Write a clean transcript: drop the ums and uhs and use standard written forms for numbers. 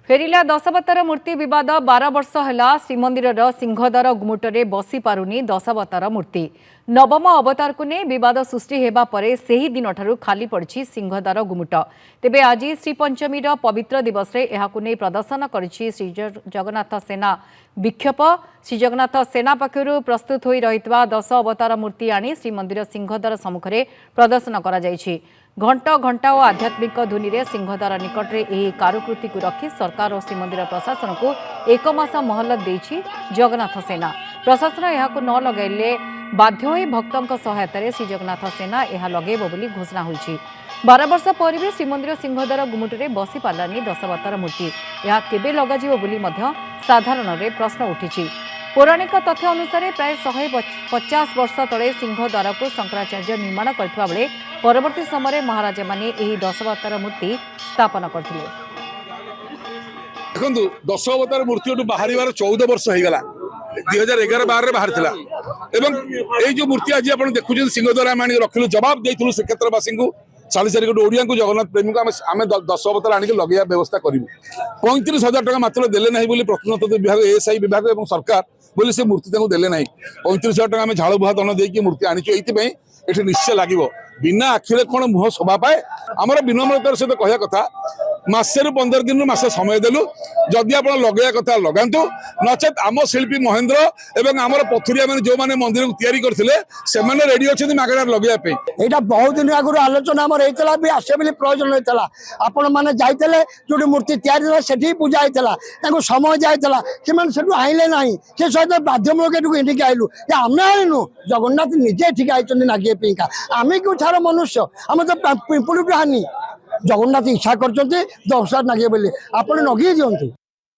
फेरिला दशावतार मूर्ति विवाद 12 वर्ष है श्रीमंदिर सिंहद्वार गुमुटे बसी पारुनी दशावतार मूर्ति नवम अवतार को नहीं विवाद सृष्टि होगा से ही दिन ठारू खाली पड़ी सिंहद्वार गुमुट तेबे आज श्रीपंचमी पवित्र दिवस में प्रदर्शन कर श्री जगन्नाथ सेना विक्षोभ श्रीजगन्नाथ सेना पक्षर प्रस्तुत हो रही दश अवतार मूर्ति आनी श्रीमंदिर सिंहद्वार सम्मुखें प्रदर्शन कर घंटा घंटा और आध्यात्मिक धुनी में सिंहद्वार निकट में यह कारुकृति को रखी सरकार और श्रीमंदिर प्रशासन को एक मास मोहलत देछि जगन्नाथ सेना प्रशासन यह न लगैले बाध्य होई भक्तों सहायतार श्री जगन्नाथ सेना यह लगेब बोली घोषणा होइछि 12 वर्ष पर भी श्रीमंदिर सिंहद्वार गुमुटे बसी पारानी दशावतार मूर्ति यह केबे लगाजिबो बोली मध्य साधारण प्रश्न उठिछि पौराणिक तथ्य अनुसार प्राय 150 वर्ष तले सिंहद्वार को शंकराचार्य निर्माण करथिबा बेले परवर्ती समय महाराजा माने एही दशावतार मूर्ति स्थापन करथिले। देखो दशावतार मूर्ति बाहर 14 वर्ष हो गला 2011-12 बाहर थिला एवं ए जो मूर्ति आज आप देखुछन सिंहद्वार आम रखिलु जवाब देइथुलु से क्षेत्रवासी को 40 ओडिया को जगन्नाथ प्रेमी को आम 10 अवतार आनिक लगे व्यवस्था करूँ 35,000 टका मात्र देले नहीं बोली प्रत्नतत्व विभाग एएसआई विभाग और सरकार बोली से मूर्ति देले नहीं 35,000 टका आम झाड़ बुहा दन देकी मूर्ति आनीचु ये निश्चय लगे बिना आखिरे कौन मुह शोभा पाए आमर विनम्रतार सहित कहया कथा मासे 15 दिन मासे समय देलु जदि आप लगे कथा लगातु नचेत आम शिल्पी महेंद्र एवं आमर पथुरिया मैंने जो मैंने मंदिर को तैयारी करते रेडी अच्छे मागणार लगे यहाँ बहुत दिन आगुरी आलोचना आम होता भी आसे बोली प्रयोजन होता आपण मैंने जाते जो मूर्ति तैयारी से पूजा होता समय जाता से आईले ना से सहित बाध्यमूलक एटिक आईलु आम आईनु जगन्नाथ निजे ठीक आई नागे आम क्यों छाड़ मनुष्य आम तो पिंपुड़ हानि जगन्नाथ इच्छा कर दशहरा नागे बोली आप नगे दिंतु।